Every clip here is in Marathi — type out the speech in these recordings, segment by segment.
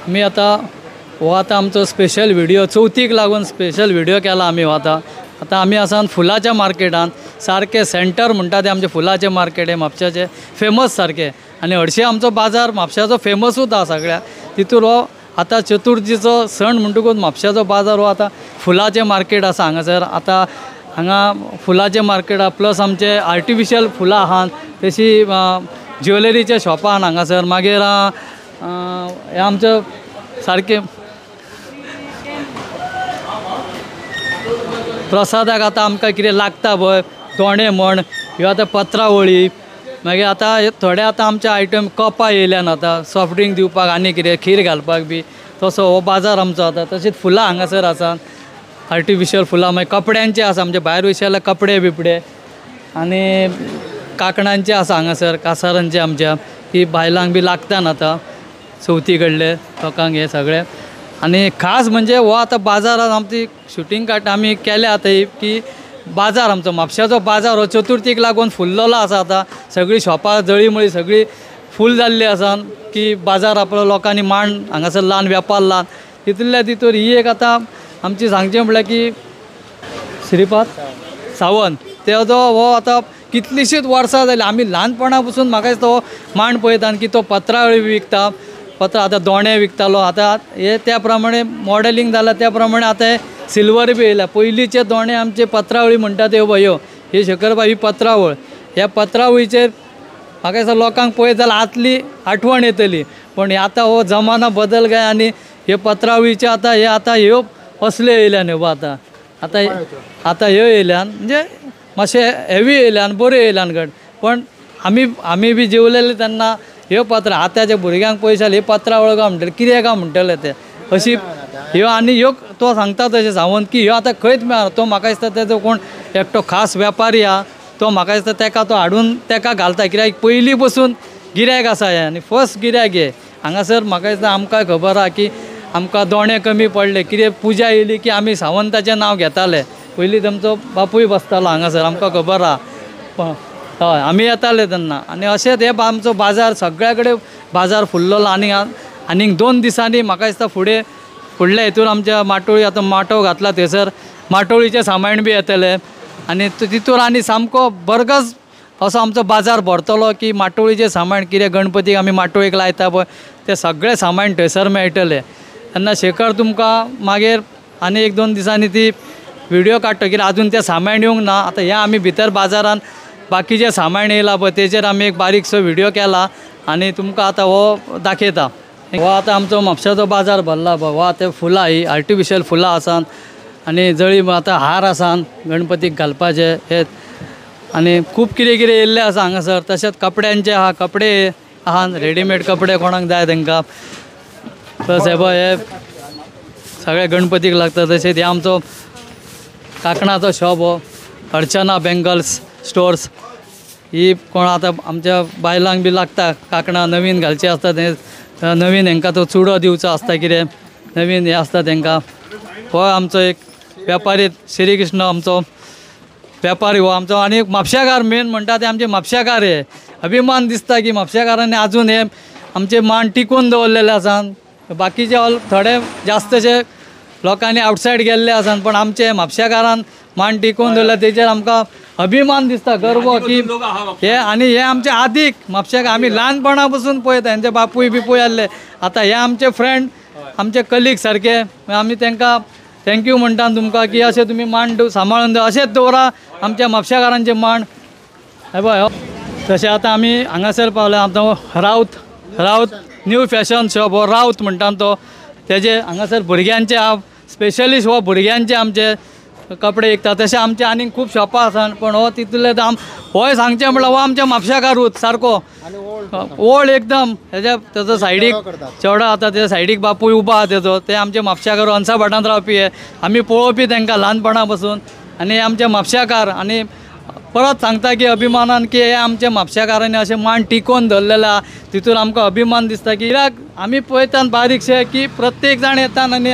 मी आता आमचो स्पेशल व्हिडिओ चवथीक लागून स्पेशल व्हिडिओ केला आम्ही आता आम्ही आसान फुलाच्या मार्केटान सारखे सेंटर म्हणटा ते आमचे फुलाचे मार्केट आहे म्हापशाचे फेमस सारखे आणि हरशी आमचो बाजार म्हापशाचो फेमसूच आहा सगळ्या तितूर हो आता चतुर्थीचो सण म्हणटकूच म्हापशाचो बाजार हो आता फुलाचे मार्केट आसा हांगासर आता हांगा फुलाचे मार्केट आहा प्लस आमचे आर्टिफिशियल फुलां आहात तशी ज्वेलरीचे शॉपां आहात हांगासर मागीर हे आमचो सारखे प्रसादाक आतां आमकां कितें लागता पळय दोणे म्हण ह्यो आतां पत्रावळी मागीर आतां थोडे आतां आमचे आयटम कपां येयल्यान आतां सॉफ्ट ड्रिंक दिवपाक आनी कितें खीर घालपाक बी तसो हो बाजार आमचो आतां तशीच फुलां हांगासर आसात आर्टिफिशियल फुलां मागीर कपड्यांचे आसा म्हणजे भायर वयचे जाल्यार कपडे बिपडे आनी कांकणांचे आसा हांगासर कासारांचे आमच्या की बायलांक बी लागतात आतां चवथी कडले लोकांक हे सगळे आणि खास म्हणजे हो आता बाजारात आमची शूटिंग काडटा आमी केल्या आतां की बाजार आमचो म्हापशाचो बाजार हो चतुर्थीक लागून फुल्ललो आसा आतां सगळीं शॉपां जळीमळी सगळीं फूल जाल्ली आसात की बाजार आपलो लोकांनी मांड हांगासर ल्हान वेपार ल्हान तितूंतल्या तितूर ही एक आतां आमची सांगचें म्हळ्यार की श्रीपाद सावंत तेजो हो आतां कितलींशींच वर्सां जालीं आमी ल्हानपणा पसून म्हाका दिसता हो मांड पळयता की तो पत्रावळी विकता आतां दोणे विकतालो आतां हे त्या प्रमाणे मॉडेलिंग जालां त्या प्रमाणे आतां हे सिल्वर बी येयल्या पयलींचे दोणे आमचे पत्रावळी म्हणटा त्यो पळय ही शंकरबाई ही पत्रावळ ह्या पत्रावळीचेर म्हाका दिसता लोकांक पळयत जाल्यार आतली आठवण येतली पण आतां हो जमाना बदल काय आनी ह्यो पत्रावळीचे आतां ह्यो असल्यो येयल्यान ह्यो आतां ह्यो येयल्यान म्हणजे मातशे हेवी येयल्यान बऱ्यो येयल्यान गट पण आमी बी जेवलेले तेन्ना ह्यो पत्रां आतांच्या भुरग्यांक पयशाल हे पत्रावळ काय म्हणटले कितें काय म्हणटले ते अशी ह्यो आनी ह्यो तो सांगता तशें सावंत की ह्यो आतां खंयच मेळना तो म्हाका दिसता तेजो कोण एकटो खास वेपारी आहा तो म्हाका दिसता तेका तो हाडून तेका घालता कित्याक पयलीं पसून गिरायक आसा हे आनी फर्स्ट गिरायक हे हांगासर म्हाका दिसता आमकां खबर आहा की आमकां दोणे कमी पडले कितें पुजा येयली की आमी सावंताचें नांव घेताले पयलीं तांचो बापूय बसतालो हांगासर आमकां खबर आहा हय आमी येताले तेन्ना आनी अशेंच हे आमचो बाजार सगळ्या कडेन बाजार फुल्ललो आनीक 2 दिसांनी म्हाका दिसता फुडल्या हितून आमच्या माटोळी आतां माटोव घातला थंयसर माटोळीचें सामान बी येतलें आनी तितूर आनी सामको बरगस असो आमचो बाजार भरतलो की माटोळीचें सामान कितें गणपतीक आमी माटोळीक लायता पळय तें सगळें सामान थंयसर मेळटलें तेन्ना शेखर तुमकां मागीर आनी 1-2 दिसांनी ती व्हिडिओ काडटकीर आजून तें सामान येवंक ना आतां हें आमी भितर बाजारान बाकीचे सामान येयला पळय तेजेर आमी एक बारीकसो व्हिडिओ केला आनी तुमकां आतां हो दाखयता हो आतां आमचो म्हापशाचो बाजार भरला पळय हो आतां फुलां ही आर्टिफिशियल फुलां आसात आनी जळी आतां हार आसात गणपतीक घालपाचे हे आनी खूब कितें कितें येयल्लें आसा हांगासर तशेंच कपड्यांचे आहा कपडे आहात रेडीमेड कपडे कोणाक जाय तांकां प्लस हे पळय हे सगळे गणपतीक लागता तशेंच हे आमचो कांकणाचो शॉप हो अर्चना बेंगल्स स्टोर्स ही कोण आतां आमच्या बायलांक बी लागता कांकणां नवीन घालची आसता ते नवीन हांकां तो चुडो दिवचो आसता कितें नवीन हे आसता तांकां हो आमचो एक वेपारी श्री कृष्ण आमचो वेपारी हो आमचो आनी म्हापशाकार मेन म्हणटा ते आमचे म्हापशाकार हे अभिमान दिसता की म्हापशाकारांनी आजून हे आमचे मान टिकून दवरलेले आसात बाकीचे थोडे जास्तशे लोकांनी आवटसायड गेल्ले आसात पण आमचे म्हापशाकारान मान टिकून दवरले तेजेर आमकां अभिमान दिसता गर्व की हे आनी हे आमचे आदीक म्हापशाक आमी ल्हानपणा पसून पळयता हेंचे बापूय बिपूय आसले आतां हे आमचे फ्रेंड आमचे कलीग सारके आमी तांकां थँक्यू म्हणटा तुमकां की अशें तुमी मान सांबाळून दवर अशेंच दवरा आमच्या म्हापशाकारांचे मान हे पळय तशें आतां आमी हांगासर पावले आमचो रावत न्यू फॅशन शॉप हो रावत म्हणटा तो तेजे हांगासर भुरग्यांचे हांव स्पेशलिस्ट हो भुरग्यांचे आमचे कपडे विकता तशें आमचे आनीक खूब शॉपां आसात पण हो तितूंतले होय सांगचें म्हळ्यार हो आमच्या म्हापशाकारूच सारको ओल्ड एकदम तेजो सायडीक चेडो आतां तेज्या सायडीक बापूय उबो आहा तेजो ते आमचे म्हापशाकार अंसा भाटांत रावपी हे आमी पळोवपी तांकां ल्हानपणा पसून आनी आमचे म्हापशाकार आनी परत सांगता की अभिमानान की हे आमच्या म्हापशाकारांनी अशें मान टिकोवन धरलेलें आहा तितून आमकां अभिमान दिसता की कित्याक आमी पळयतात बारीकशे की प्रत्येक जाण येतात आनी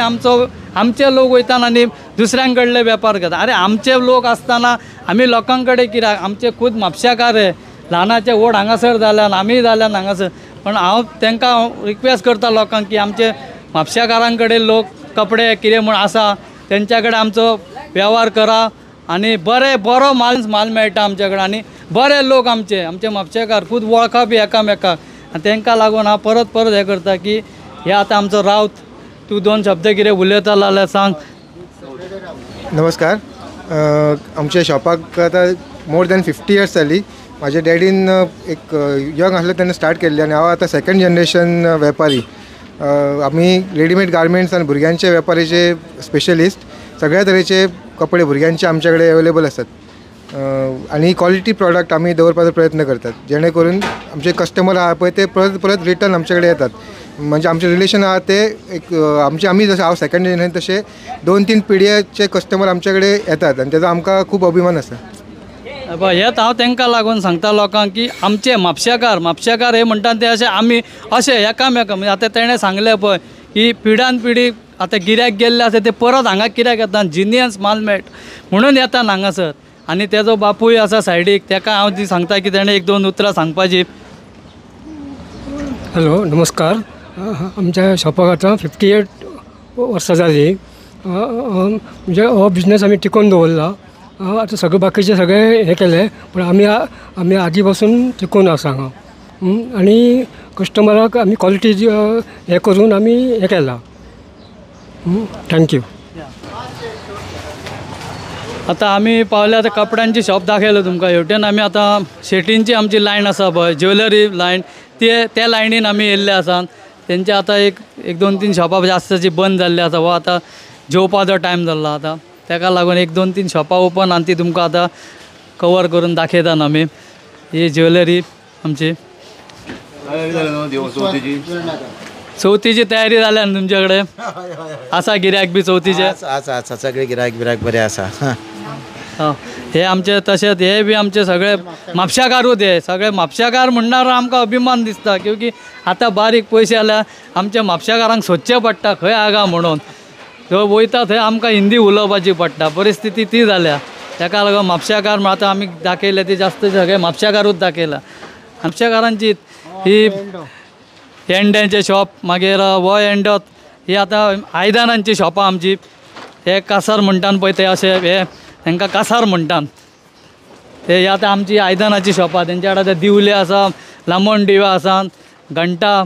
आमचे लोक वयतात आनी दुसऱ्यां कडले वेपार करता अरे आमचे लोक आसतना आमी लोकां कडेन कित्याक आमचे खूद म्हापशाकार हे ल्हानाचे व्हड हांगासर जाल्यान आमी जाल्यान हांगासर पण हांव तांकां रिक्वेस्ट करता लोकांक की आमचे म्हापशेकारांकडे लोक कपडे कितें म्हण आसा तेंच्या कडेन आमचो व्यवहार करा आनी बरो माल मेळटा आमचे कडेन आनी बरे लोक आमचे म्हापशेकार खूब वळखा बी एकामेकाक आनी तांकां लागून हांव परत हे करता की हे आतां आमचो रावत तूं 2 शब्द कितें उलयता जाल्यार सांग. नमस्कार. आमच्या शॉपाक आतां मोर दॅन 50 इयर्स जाली. माझ्या डॅडीन एक यंग आसले तेन्ना स्टार्ट केल्ली आनी हांव आतां 2nd जनरेशन वेपारी. आमी रेडीमेड गार्मेंट्स आनी भुरग्यांचे वेपारीचे स्पेशलिस्ट. सगळ्या तरेचे कपडे भुरग्यांचे आमचे कडेन अवेलेबल आसात आनी क्वॉलिटी प्रॉडक्ट आमी दवरपाचो प्रयत्न करतात जेणे करून आमचे कस्टमर आहा पळय ते परत रिटर्न आमचे कडेन येतात. म्हणजे आमचे रिलेशन आहा ते एक आमी जशें हांव 2nd जनरेशन तशे 2-3 पिढयेचे कस्टमर आमचे कडेन येतात आनी तेजो आमकां खूब अभिमान आसा. हेच हांव तांकां लागून सांगता लोकांक की आमचे म्हापशेकार हे म्हणटात ते अशे आमी अशे एकामेका म्हणजे आतां तेणें सांगलें पळय की पिढ्यान पिढी आतां गिऱ्याक गेल्ले आसा ते परत हांगा कित्याक येता जिनियस माल मेळट म्हणून येतात हांगासर. आनी तेजो बापूय आसा सायडीक ताका हांव ती सांगता की तेणें 1-2 उतरां सांगपाची. हॅलो नमस्कार. आमच्या शॉपाक आतां 58 वर्सां जाली. म्हणजे हो बिझनस आमी टिकोवन दवरला. आतां सगळे बाकीचे सगळे हे केले पण आमी आदी पासून टिकून आसा हांगा आनी कस्टमराक आमी क्वॉलिटी हे करून आमी हे केला. थँक्यू. आतां आमी पावले आतां कपड्यांची शॉप दाखयलो तुमकां. हेवटेन आमी आतां शेटींची आमची लायन आसा पळय ज्वेलरी लायन त्या लायनीन आमी येयल्ले आसात. तेंचे आतां एक 2-3 शॉपां जास्तची बंद जाल्ली आसा. हो आतां जेवपाचो टायम जाल्लो आतां ताका लागून 1-2-3 शॉपां ओपन आनी ती तुमकां आतां कवर करून दाखयतात आमी. ही ज्वेलरी आमची चवथीची तयारी जाल्या न्ही तुमचे कडेन आसा गिऱ्याक बी चवथीचे? आसा सगळे गिरायक बरे आसा. हे आमचे तशेंच हे बी आमचे सगळे म्हापशेकारूच हे सगळे म्हापशेकार म्हणल्यार आमकां अभिमान दिसता क्योंकी आतां बारीक पयशे जाल्यार आमच्या म्हापशेकारांक सोदचें पडटा खंय आगा म्हणून. थंय वयता थंय आमकां हिंदी उलोवपाची पडटा परिस्थिती ती जाल्या. ताका लागून म्हापशेकार आतां आमी दाखयले ती जास्त सगळे म्हापशेकारूच दाखयला. म्हापशेकारांची ही एंड्यांचे शॉप मागीर हो एंडोत ही आतां आयदनांची शॉपां आमची. हे कासार म्हणटात पळय ते अशे हे तांकां कासार म्हणटात ते आतां आमची आयदनाची शॉपां. तेंच्या कडेन दिवले आसा लामण दिवे आसात घंटा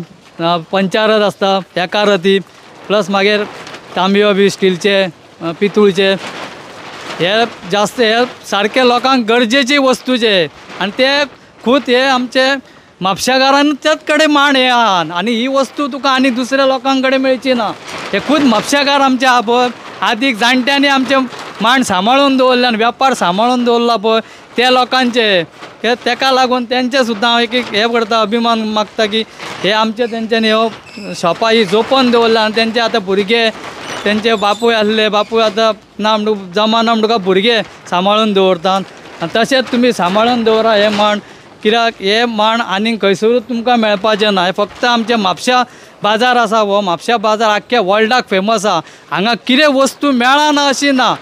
पंचारत आसता एकारती प्लस मागीर तांबयो बी स्टीलचे पितूळचे हे जास्त हे सारके लोकांक गरजेची वस्तूचे आनी ते खूब हे आमचे म्हापशेकारांच्याच कडेन मांड हे आहा आनी ही वस्तू तुका आनी दुसऱ्या लोकांक कडेन मेळची ना. हे खूब म्हापशेकार आमचे आहा पळय आदीक जाणट्यांनी आमचे मांड सांबाळून दवरले आनी वेपार सांबाळून दवरला पळय ते लोकांचे ताका लागून तेंचे सुद्दां हांव एक हे करता अभिमान मागता की हे आमचे तेंच्यांनी ह्यो शॉपां ही जोपून दवरला आनी तेंचे आतां भुरगे तेंचे बापूय आसले बापूय आतां ना म्हणून जमाना म्हणून तुका भुरगे सांबाळून दवरतात. आनी तशेंच तुमी सांबाळून दवरा हे मांड कित्याक हे मांड आनीक खंयसरूच तुमकां मेळपाचें ना. हे फक्त आमचे म्हापशा बाजार आसा हो म्हापशा बाजार आख्ख्या वर्ल्डाक फेमस आहा. हांगा कितें वस्तू मेळना अशी ना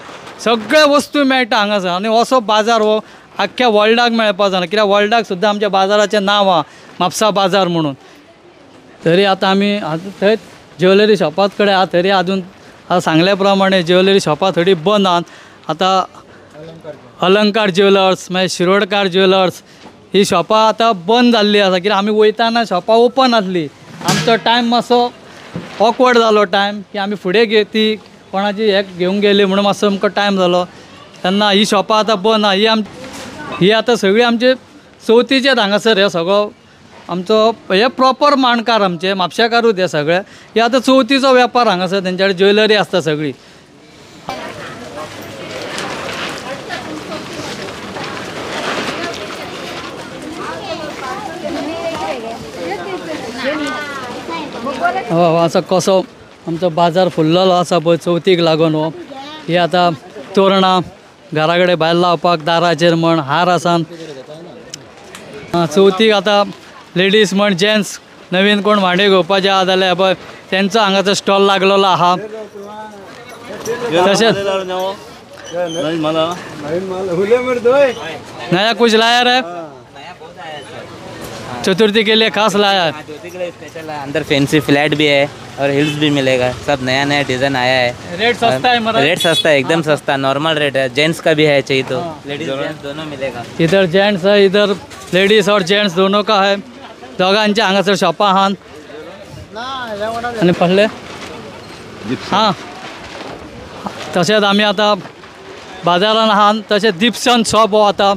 सगळे वस्तू मेळटा हांगासर आनी असो बाजार हो आख्ख्या वर्ल्डाक मेळपाक जाय कित्याक वर्ल्डाक सुद्दां आमच्या बाजाराचें नांव आहा म्हापसा बाजार म्हणून. तरी आतां आमी थंय ज्वेलरी शॉपात कडेन आहा तरी आजून सांगल्या प्रमाणे ज्वेलरी शॉपां थोडी बंद आहात. आतां अलंकार ज्वेलर्स मागीर शिरोडकार ज्वेलर्स ही शॉपां आतां बंद जाल्ली आसा कित्याक आमी वयताना शॉपां ओपन आसली. आमचो टायम मातसो ऑकवर्ड जालो टायम की आमी फुडें ती कोणाची हे घेवंक गेली म्हणून मातसो आमकां टायम जालो तेन्ना ही शॉपां आतां बंद आहा. ही आतां सगळी आमचे चवथीचेच हांगासर हे सगळो आमचो हे प्रॉपर माणकार आमचे म्हापशेकारूच हे सगळे. हे आतां चवथीचो वेपार हांगासर तेंच्या कडेन ज्वेलरी आसता सगळी. हो असो कसो आमचो बाजार फुल्ललो आसा पळय चवथीक लागून हो. ही आतां तोरणां घरा कडेन भायर लावपाक दाराचेर म्हण हार आसा. चवथीक आतां लेडीज म्हण जेंट्स नवीन कोण भांडे घेवपाचे आहा जाल्यार पळय तेंचो हांगाचो स्टॉल लागलेलो आहा. तशेंच नया कुछ लाया रे चतुर्थी के लिए खास लाया है। चौथी के लिए स्पेशल है, अंदर फैंसी फ्लैट भी है और हिल्स भी मिलेगा, सब नया नया डिज़ाइन आया है। रेट सस्ता है मरा रेट सस्ता है, एकदम सस्ता, नॉर्मल रेट है। जेंट्स का भी है चाहिए तो, लेडीज जेंट्स दोनों मिलेगा। इधर जेंट्स है, इधर लेडीज और जेंट्स दोनों का है। दोघांचे हांगासर शॉपां आहात आणि पडले हां तशेंच आमी आतां बाजारान आहात तशेंच दिप्सन शॉप हो आता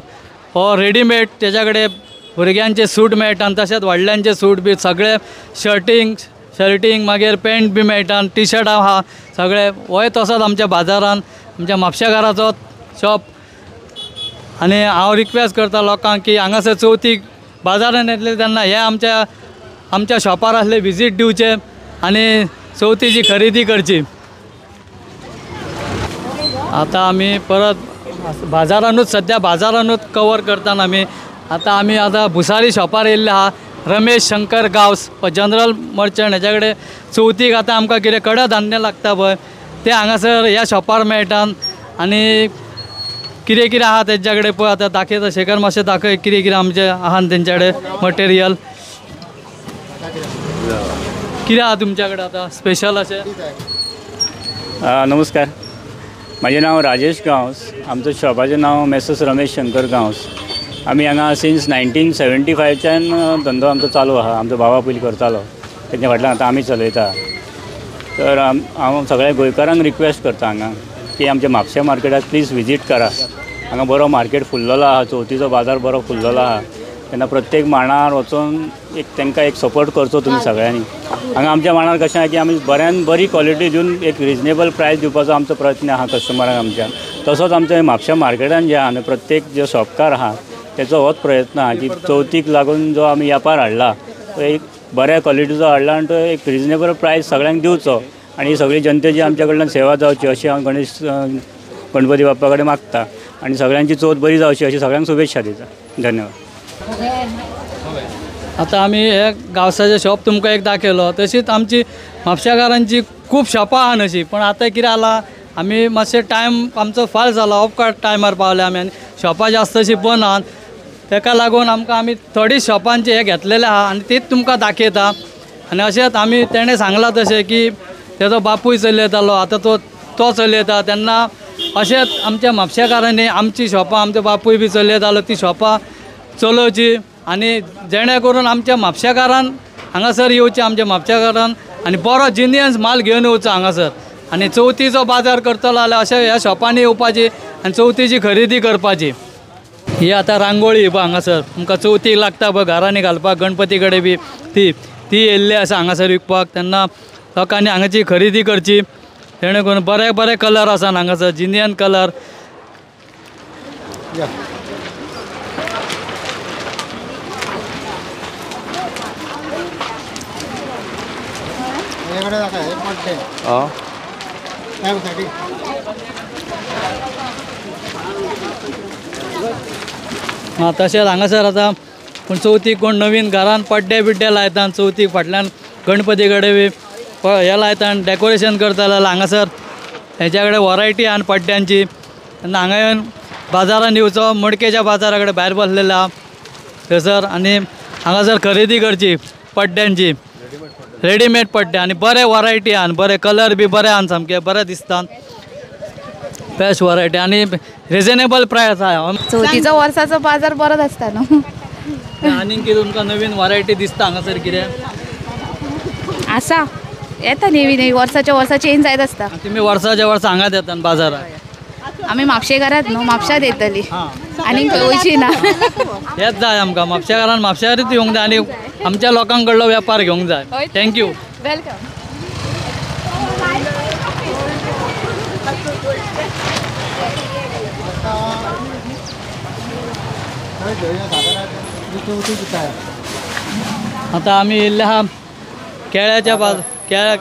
हो रेडीमेड तेच्या कडेन भुरग्यांचे सूट मेळटा आनी तशेंच व्हडल्यांचे सूट बी सगळे शर्टींग मागीर पॅन्ट बी मेळटा टी शर्ट आहा सगळे होय तसोच आमच्या बाजारान आमच्या म्हापशेकाराचो शॉप। आनी हांव रिक्वेस्ट करता लोकांक की हांगासर चवथीक बाजारान येतले तेन्ना हे आमच्या शॉपार असले विजीट दिवचे आनी चवथीची खरेदी करची। आता आमी परत बाजारानूच सद्या बाजारानूच कवर करतना आमी आता भुसारी शॉपार येयल्ले आहा। रमेश शंकर गावस जनरल मर्चंट हेच्या कडेन चवथीक आतां आमकां कितें कडधान्य लागता पळय ते हांगासर ह्या शॉपार मेळटा आनी कितें कितें आहा तेंच्या कडेन पळय आतां दाखयता शेखर मातशें दाखय कितें कितें आमचें आहा तेंच्या कडेन मटेरियल कितें आहा तुमच्या कडेन आतां स्पेशल अशें। नमस्कार, माझे नाव राजेश गांवस, आमचं शॉपाचें नाव मेसर्स रमेश शंकर गांवस। आमी हांगा सिन्स 1975च्यान धंदो आमचो चालू आहा। आमचो बाबा पयलीं करतालो, तेच्या फाटल्यान आतां आमी चलयता। तर हांव सगळ्या गोंयकारांक रिक्वेस्ट करता हांगा की आमच्या म्हापशा मार्केटाक प्लीज विजीट करा। हांगा बरो मार्केट फुल्ललो आहा, चवथीचो बाजार बरो फुल्ललो आहा, तेन्ना प्रत्येक मांडार वचून तांकां एक सपोर्ट करचो तुमी सगळ्यांनी। हांगा आमच्या मांडार कशें आहा की आमी बऱ्यान बरी क्वॉलिटी दिवन एक रिजनेबल प्रायस दिवपाचो आमचो प्रयत्न आहा कस्टमरांक आमच्या। तसोच आमच्या म्हापशा मार्केटान जे आहा न्हय प्रत्येक जो शॉपकार आहा तेचो होच प्रयत्न आहा की चवथीक लागून जो आमी व्यापार हाडला तो एक बऱ्या क्वॉलिटीचो हाडला आनी तो एक रिजनेबल प्रायस सगळ्यांक दिवचो आनी सगळी जनतेची आमच्या कडल्यान सेवा जावची अशी हांव गणपती बाप्पा कडेन मागता आनी सगळ्यांची चवथ बरी जावची अशी सगळ्यांक शुभेच्छा दिता। धन्यवाद। आता आमी हे गावसाचे शॉप तुमकां एक दाखयलो, तशीच आमची म्हापशेकारांची खूब शॉपां आहा नशी, पण आतां कितें जाला आमी मातशे टायम आमचो फाल जाला, ऑफ टायमार पावले आमी आनी शॉपां जास्त अशी बंद आहात, तेका लागून आमकां आमी थोडी शॉपांचे हे घेतलेले आहा आनी तीच तुमकां दाखयता। आनी अशेंच आमी तेणें सांगलां तशें की तेजो बापूय चलयतालो, आतां तो चलयता, तेन्ना अशेंच आमच्या म्हापशेकारांनी आमची शॉपां आमचो बापूय बी चलयतालो ती शॉपां चलोवची आनी जेणे करून आमच्या म्हापशेकारान हांगासर येवचें आमच्या म्हापशेकारान आनी बरो जिनियन्स माल घेवन येवचो हांगासर आनी चवथीचो बाजार करतलो जाल्यार अशें ह्या शॉपांनी येवपाची आनी चवथीची खरेदी करपाची। ही आतां रांगोळी पळय हांगासर तुमकां चवथीक लागता पळय घरांनी घालपाक गणपती कडेन बी ती येयल्ली आसा हांगासर विकपाक, तेन्ना लोकांनी हांगाची खरेदी करची जेणे करून बरे बरे कलर आसात हांगासर जिनियन कलर। हां तशेंच हांगासर आतां पूण चवथीक कोण नवीन घरान पड्डे बिड्डे लायतात चवथीक फाटल्यान गणपती कडेन बी हे लायतात डेकोरेशन करता जाल्यार हांगासर हेच्या कडेन वरायटी आहा पड्ड्यांची, तेन्ना हांगा येवन बाजारान येवचो, मडकेच्या बाजारा कडेन भायर बसलेले आहा थंयसर आनी हांगासर खरेदी करची पड्ड्यांची, रेडीमेड पड्डे आनी बरे वरायटी आहा, बरे कलर बी बरे आहा, सामके बरे दिसता, बेस्ट वरायटी आनी रिजनेबल प्रायस आहा। चवथीचो वर्साचो बाजार बरोच आसता न्हू। आनीक कितें तुमकां नवीन वरायटी दिसता हांगासर कितें आसा येता नेवी वर्साच्या वर्सा चेंज जायत आसता। तुमी वर्साच्या वर्सा हांगाच येतात बाजारात। आमी म्हापशेकारात न्हू, म्हापशात येतली आनीक वयची ना। हेच जाय आमकां म्हापशेकारान म्हापशारूच येवंक जाय आनी आमच्या लोकांक कडलो वेपार घेवंक जाय। थँक्यू। वेलकम। आतां आमी येयल्ले आहा केळ्याच्या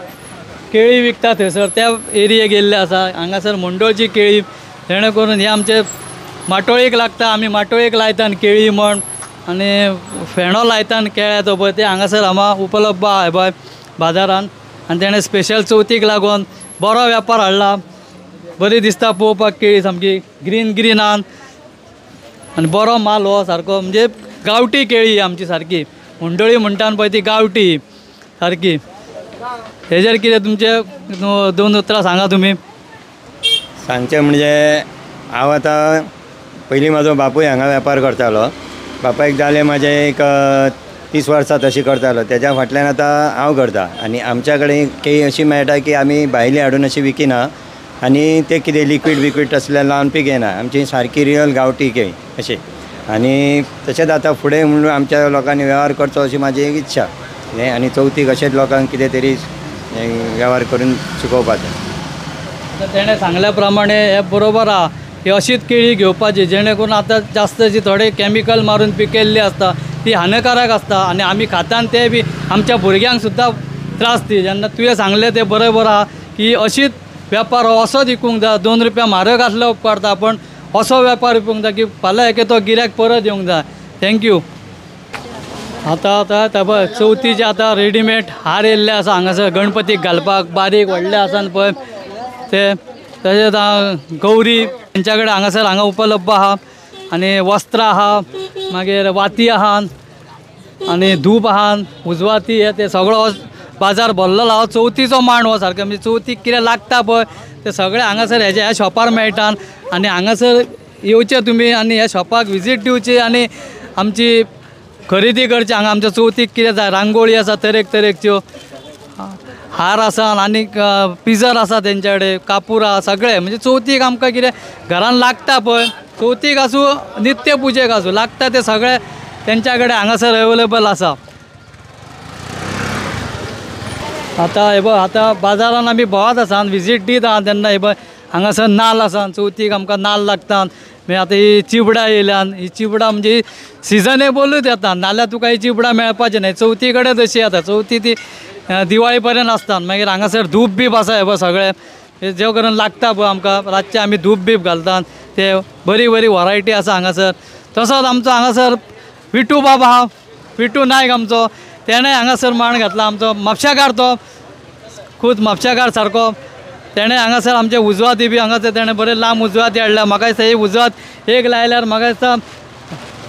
केळी विकता थंयसर त्या एरियेक येयल्ले आसा। हांगासर मंडोळची केळी जेणे करून हे आमचे माटोळेक लागता, आमी माटोळेक लायतात केळी म्हण आनी फेणो लायतात केळ्याचो पळय ते हांगासर आमकां उपलब्ध आहा पळय बाजारान आनी तेणें स्पेशल चवथीक लागून बरो वेपार हाडला, बरी दिसता पळोवपाक केळी सामकी ग्रीन आहा आनी बरो माल हो सारको म्हणजे गांवठी केळी आमची सारकी मंडळी म्हणटा पळय ती गांवठी सारकी. हेजेर कितें तुमचे 2 उतरां सांगा तुमी. सांगचें म्हणजे हांव आतां पयलीं म्हाजो बापूय हांगा वेपार करतालो. बापायक जाले म्हाजे एक 30 वर्सां तशी करतालो. तेज्या फाटल्यान आतां हांव करता आनी आमच्या कडेन केळी अशी मेळटा की आमी भायली हाडून अशी विकिना आनी ते कितें लिक्वीड तसले लावन पिकयना. आमची सारकी रियल गांवठी केळी अशी. आनी तशेंच आतां फुडें म्हणून आमच्या लोकांनी वेव्हार करचो अशी म्हाजी एक इच्छा. आनी चवथीक अशेंच लोकांक कितें तरी वेव्हार करून शिकोवपाचें. तेणें सांगल्या प्रमाणे हे बरोबर आहा की अशीच केळी घेवपाची जेणे करून आतां जास्त जी थोडे कॅमिकल मारून पिकयल्ली आसता ती हानिकारक आसता आनी आमी खातान ते बी आमच्या भुरग्यांक सुद्दां त्रास दी. जेन्ना तुवें सांगलें तें बरोबर आहा की अशीच वेपार हो असोच विकूंक जाय. 2 रुपया म्हारग आसलो उपकारता पण असो वेपार विकूंक जाय की फाल्यां एके तो गिऱ्याक परत येवंक जाय. थँक्यू. आतां पळय चवथीचे आतां रेडीमेड हार येयल्ले आसा हांगासर गणपतीक घालपाक बारीक व्हडले आसात पळय ते. तशेंच गौरी तेंच्या कडेन हांगा उपलब्ध आहा आनी वस्त्रां आहा मागीर वाती आहात आनी धूप आहात उजवाती हे ते सगळो बाजार भरलेलो आहा. चवथीचो मांड हो सारको म्हणजे चवथीक कितें लागता पळय ते सगळे हांगासर ह्या शॉपार मेळटा आनी हांगासर येवचे तुमी आनी ह्या शॉपाक विजीट दिवची आनी आमची खरेदी करची. हांगा आमच्या चवथीक कितें जाय रांगोळी आसा तरेच्यो हार आसा आनी पिजर आसा तेंच्या कडेन कापूर आहा सगळे म्हणजे चवथीक आमकां कितें घरान लागता पळय चवथीक आसूं नित्य पुजेक आसूं लागता ते सगळे तेंच्या कडेन हांगासर अवेलेबल आसा. आतां हे पळय आतां बाजारान आमी भोंवत आसा विजीट दीत आहा तेन्ना हे पळय हांगासर नाल्ल आसा. चवथीक आमकां नाल्ल लागता. मागीर आतां ही चिबडां येयल्यान ही चिबडां म्हणजे सिजनेबलूच येता नाल्यार तुका ही चिबडां मेळपाचें न्हय. चवथी कडेन तशी येता. चवथी ती दिवाळी पर्यंत आसता. मागीर हांगासर धूप बीप आसा हे पळय सगळे जे करून लागता पळय आमकां रातचे आमी धूप बीप घालतात ते बरी वरायटी आसा हांगासर. तसोच आमचो हांगासर विटू बाब आहा विटू नायक आमचो तेणें हांगासर मांड घातला. आमचो म्हापशाकार तो खूब म्हापशाकार सारको तेणें हांगासर आमचे उजवाती बी हांगासर तेणें बरें लांब उजवाती हाडल्या. म्हाका दिसता ही उजवात एक लायल्यार म्हाका दिसता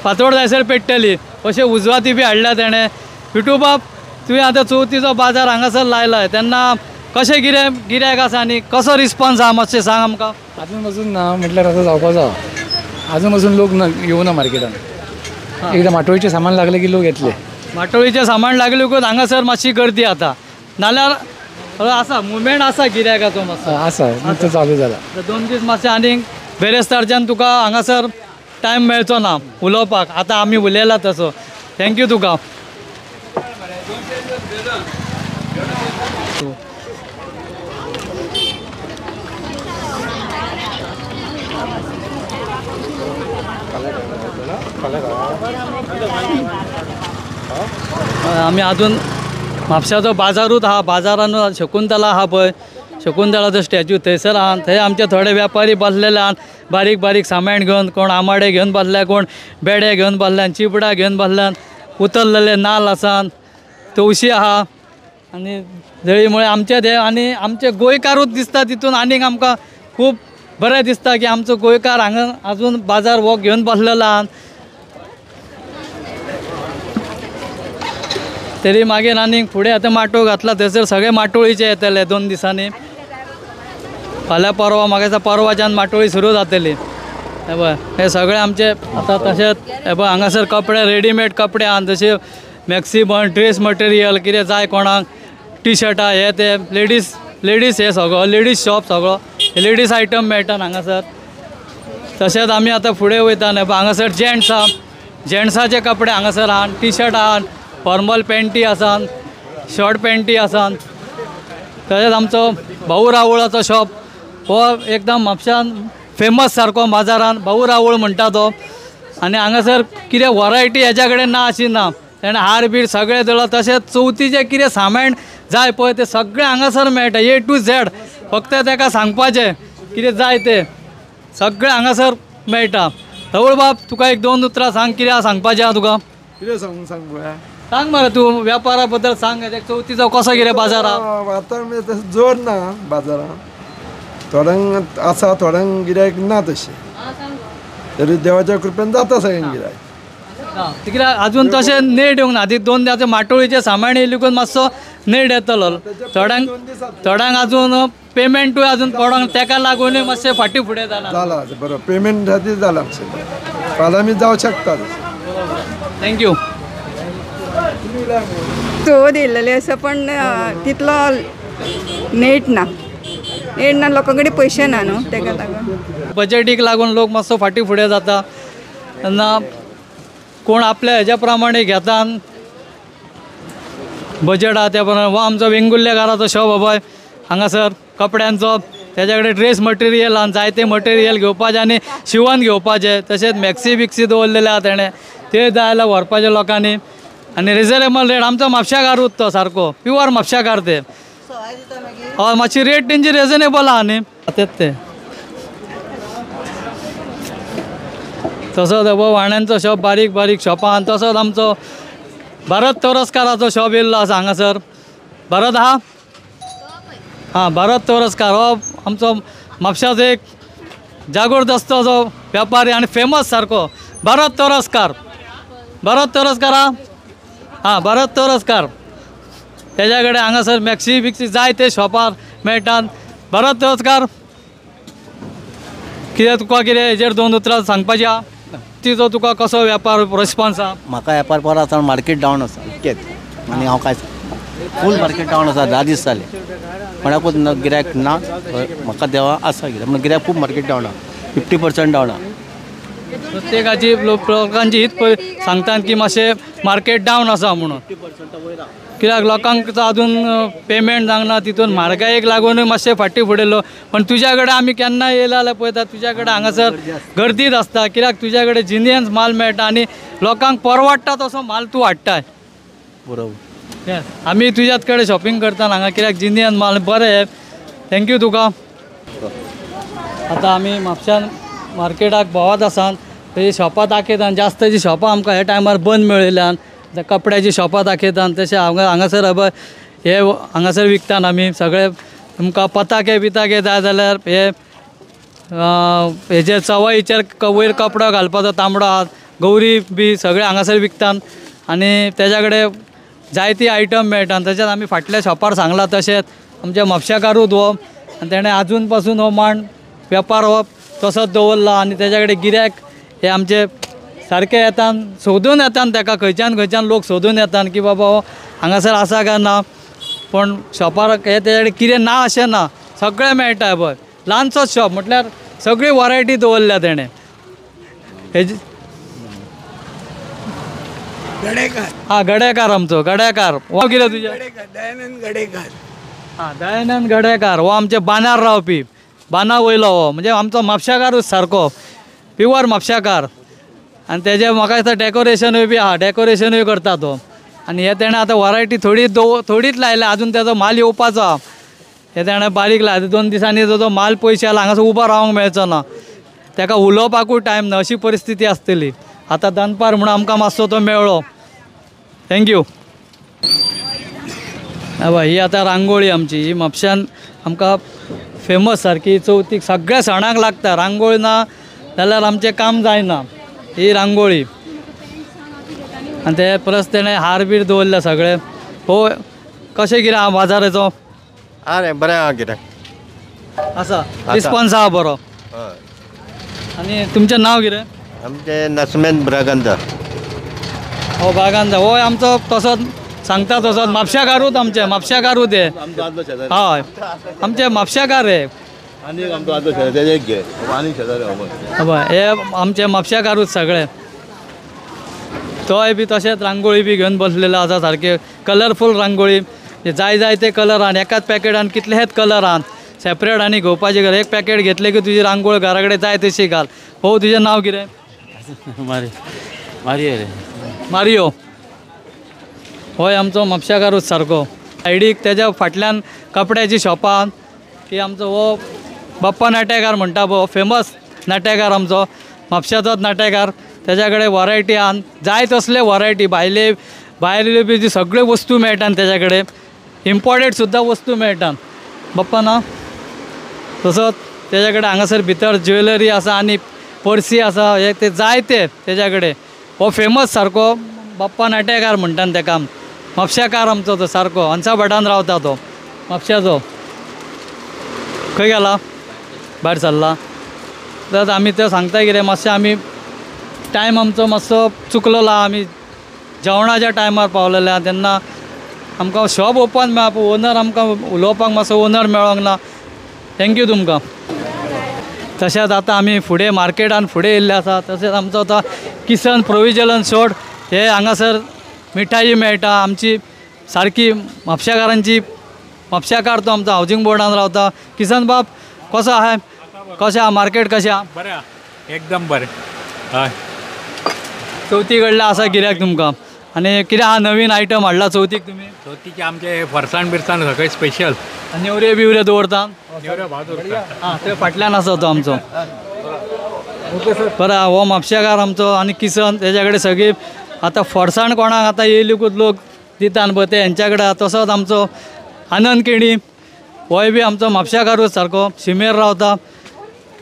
फातोड जायसर पेट्टली अशें उजवाती बी हाडल्या तेणें. विटू बाब तुवें आतां चवथीचो बाजार हांगासर लायला तेन्ना कशें कितें गिऱ्याक आसा आनी कसो रिस्पॉन्स आहा मातशें सांग आमकां. अजून अजून ना म्हटल्यार आतां जावपाचो अजून अजून लोक येवना मार्केटान. एकदां माटोळीचें सामान लागलें की लोक येतले. माटोळीचें सामान लागलेकूच हांगासर मातशी गर्दी आतां नाल्यार आसा मुवमेंट आसा गिऱ्याकाचो मातसो आसा तो चालू जाला. 2 दीस मातशें आनीक बेरेस्तारच्यान तुका हांगासर टायम मेळचो ना उलोवपाक. आतां आमी उलयला तसो. थँक्यू तुका. आमी अजून म्हापशाचो बाजारूच आहा. बाजारान शकुंतला आहा पळय शकुंतलाचो स्टॅच्यू थंयसर आहा. थंय आमचे थोडे वेपारी बसलेले आहात बारीक सामान घेवन. कोण आमाडे घेवन बसल्या कोण बेडे घेवन बसल्यान चिबडां घेवन बसल्यान. उतरलेले नाल्ल आसात तवशी आहा आनी जळीमुळे आमचे ते आनी आमचे गोंयकारूच दिसता तितून आनीक आमकां खूब बरें दिसता की आमचो गोंयकार हांगा अजून बाजार हो घेवन बसलेलो आहा. तरी मागीर आनीक फुडें आतां माटोळ घातला थंयसर सगळे माटोळीचे येतले 2 दिसांनी. फाल्यां परवा म्हाका दिसता परवाच्यान माटोळी सुरू जातली. हे पळय हे सगळे आमचे आतां तशेंच हे पळय हांगासर कपडे रेडीमेड कपडे आहात जशे मॅक्सी बन ड्रेस मटेरियल कितें जाय कोणाक टी शर्टां हे ते लेडीज हे सगळो लेडीज शॉप सगळो लेडीज आयटम मेळटात हांगासर. तशेंच आमी आतां फुडें वयता न्हय हांगासर जेंट्स आहा जेंट्साचे कपडे हांगासर आहात टी शर्ट आहात फॉर्मल पॅन्टी आसात शॉर्ट पॅन्टी आसात. तशेंच आमचो भाऊ रावळाचो शॉप हो एकदम म्हापशान फेमस सारको बाजारान भाऊ रावळ म्हणटा तो. आनी हांगासर कितें वरायटी हेज्या कडेन ना अशी ना. तेणें हार बीर सगळे दळला. तशेंच चवथीचें कितें सामान जाय पळय तें सगळें हांगासर मेळटा A to Z. फक्त ताका सांगपाचें कितें जाय तें सगळें हांगासर मेळटा. धवळ बाब तुका एक 2 उतरां सांग कितें सांगपाचें आहा तुका. कितें सांग पळय सांग मरे तूं वेपारा बद्दल सांग. चवथीचो कसो कितें बाजार आहा. वातावरण तसं जोर ना बाजारान. थोड्यांक आसा थोड्यांक गिरायक ना तशें तरी देवाच्या कृपेन जाता सगळ्यांक गिरायक. कित्याक अजून तशें नेट येवंक ना ती 2 दिसाचे माटोळीचे सामान येयली मातसो नेट येतलो थोड्यांक अजून पेमेंटूय अजून पडोंक ताका लागून मातशें फाटीं फुडें जाला बरोबर पेमेंट खातीर जाला फाल्यां आमी जावं शकता थँक्यू चवथ येयलेली आसा पण तितलो नेट ना लोकां कडेन पयशे ना न्हू ताका लागून बजेटीक लागून लोक मातसो फाटीं फुडें जाता तेन्ना कोण आपल्या हेज्या प्रमाणे घेता बजेट आहा त्या प्रमाणे हो आमचो वेंगुर्लेकाराचो शॉप बाबाय हांगासर कपड्यांचो तेज्या कडेन ड्रेस मटेरियल आनी जायते मटेरियल घेवपाचें आनी शिवण घेवपाचें तशेंच मॅक्सी बिक्सी दवरलेले आहा तेणें ते जाय जाल्यार व्हरपाचे लोकांनी आनी रिजनेबल रेट आमचो म्हापशाकारूच तो सारको प्युअर म्हापशाकार ते हय मातशी रेट तेंची रिजनेबल आहा न्ही तेच ते तसोच वाण्यांचो शॉप बारीक बारीक शॉपां आनी तसोच आमचो भारत तोरसकाराचो शॉप येयल्लो आसा हांगासर भारत आहा हां भारत तोरसकार हो आमचो म्हापशाचो एक जागोरदस्त जो वेपारी आनी फेमस सारको भारत तोरसकार आहा हां भारत तोरसकार तेज्या कडेन हांगासर मॅक्सी बिक्सी जायते शॉपार मेळटात भारत तोरसकार कितें तुका कितें हेजेर 2 उतरां सांगपाचीं आहा तिजो तुका कसो वेपार रिस्पॉन्स आहा म्हाका वेपार बरो आसा मार्केट डावन आसा इतकेंच आनी हांव काय फूल मार्केट डावन आसा 10 दीस जाले कोणाकूच गिरायक ना म्हाका देवा आसा कित्याक म्हणून गिरायक खूब मार्केट डावन आहा 50% डावन आहा प्रत्येकाची लोकांची हीच सांगतात की मातशें मार्केट डावन आसा म्हणून कित्याक लोकांक अजून पेमेंट जावना तितून म्हारगायेक लागून मातशें फाटीं फुडेलो पण तुज्या कडेन आमी केन्ना येयला जाल्यार पळयतात तुज्या कडेन हांगासर गर्दीच आसता कित्याक तुज्या कडेन जिनियन्स माल मेळटा आनी लोकांक परवडटा तसो माल तूं हाडटाय बरोबर आमी तुज्याच कडेन शॉपिंग करता हांगा कित्याक जिनियन माल बरें थँक्यू तुका आतां आमी म्हापशान मार्केटाक भोंवत आसात तेजी शॉपां दाखयतात जास्तची शॉपां आमकां हे टायमार बंद मेळयल्यान कपड्याची शॉपां दाखयतात तशें हांगासर हे हांगासर विकतात आमी सगळे तुमकां पताके बिताके जाय जाल्यार हेजे चवळीचेर वयर कपडो घालपाचो तांबडो आहा गौरी बी सगळे हांगासर विकतात आनी तेज्या कडेन जायती आयटम मेळटात तशेंच आमी फाटल्या शॉपार सांगलां तशेंच आमच्या म्हापशाकारूच हो आनी तेणें आजून पासून हो मांड वेपार हो तसोच दवरला आनी तेज्या कडेन गिरायक हे आमचे सारके येतात सोदून येतात ताका खंयच्यान लोक सोदून येतात की बाबा हो हांगासर आसा काय ना पण शॉपार हे तेज्या कडेन कितें ना अशें ना सगळें मेळटा पळय ल्हानसोच शॉप म्हटल्यार सगळी वरायटी दवरल्या तेणें हेजी हां गडेकार आमचो गडेकार हो कितें तुजें दयानंद गडेकार हां दयानंद गडेकार हो आमचे बांदार रावपी बाना वयलो हो म्हणजे आमचो म्हापशाकारूच सारको प्युअर म्हापशाकार आनी तेजे म्हाका दिसता डेकोरेशनूय बी आहा डेकोरेशनूय करता तो आनी हे तेणें आतां वरायटी थोडीच लायल्या आजून तेजो माल येवपाचो आहा हे तेणें बारीक लायला 2 दिसांनी जो माल पयशे आला हांगासर उबो रावंक मेळचो ना ताका उलोवपाकूय टायम ना अशी परिस्थिती आसतली आतां दनपार म्हणून आमकां मातसो तो मेळ्ळो थँक्यू हय ही आतां रांगोळी आमची ही म्हापशान आमकां फेमस सारकी चवथीक सगळ्या सणाक लागता रांगोळी ना जाल्यार आमचें काम जायना ही रांगोळी आनी ते प्लस तेणें हार बीर दवरले सगळे हो कशें कितें आहा बाजाराचो अरे बरें आहा कितें आसा रिस्पॉन्स आहा बरो आनी तुमचें नांव कितें आमचें नसमेंत ब्रागांजा हो बागांजा हो आमचो तसोच सांगता तसोच म्हापशाकारूच आमचे म्हापशाकारूच हे हय आमचे म्हापशाकार हे हे आमचे म्हापशाकारूच सगळे तोय बी तशेंच रांगोळी बी घेवन बसलेलो आसा सारके कलरफूल रांगोळी जाय ते कलर आहा एकाच पॅकेटान कितलेच कलर आहा सेपरेट आनी घेवपाचे घर एक पॅकेट घेतले की तुजी रांगोळ घरा कडेन जाय तशी घाल हो तुजें नांव कितें मारियो होय आमचो म्हापशाकारूच सारको सायडीक तेज्या फाटल्यान कपड्याची शॉपां की आमचो हो बप्पा नाटेकार म्हणटा पळय फेमस नाटेकार आमचो म्हापशाचोच नाटेकार तेज्या कडेन वरायटी आहा जाय तसले वरायटी भायल्यो बी जी सगळ्यो वस्तू मेळटात तेज्या कडेन इम्पोर्टेड सुद्दां वस्तू मेळटात बप्पा ना तसोच तेज्या कडेन हांगासर भितर ज्वेलरी आसा आनी पर्सी आसा हे ते जाय ते तेज्या कडेन हो फेमस सारको बाप्पा नाटेकार म्हणटात ताका म्हापशेकार आमचो तो सारको हंसा भटान रावता तो म्हापश्याचो खंय गेला भायर सरला तर आमी ते सांगता कितें मातशें आमी टायम आमचो मातसो चुकलेलो आमी जेवणाच्या टायमार पावलेले तेन्ना आमकां शॉप ओपन मेळप ओनर आमकां उलोवपाक मातसो ओनर मेळोंक ना थँक्यू तुमकां तशेंच आतां आमी फुडें मार्केटान फुडें येयल्ले आसा तशेंच आमचो आतां किसन प्रोविजन स्टोर हे हांगासर मिठाई मेळटा आमची सारकी म्हापशेकारांची म्हापशेकार तो आमचो हावजींग बोर्डान रावता किसन बाब कसो आहा कशें आहा मार्केट कशें आहा बरें एकदम बरें हय चवथी कडल्या आसा गिऱ्याक तुमकां आनी कितें आहा नवीन आयटम हाडला चवथीक तुमी चवथीचे आमचे फरसाण बिरसाण सगळे स्पेशल नेवऱ्यो बिवऱ्यो दवरता नेवऱ्यो भाव दवरता हां ते फाटल्यान आसा तो आमचो बरें हो म्हापशेकार आमचो आनी किसन तेच्या कडेन सगळी आतां फरसाण कोणाक आतां येयलीकूच लोक दितात पळय ते हेंच्या कडेन तसोच आमचो आनंद केणी होय बी आमचो म्हापशेकारूच सारको शिमेर रावता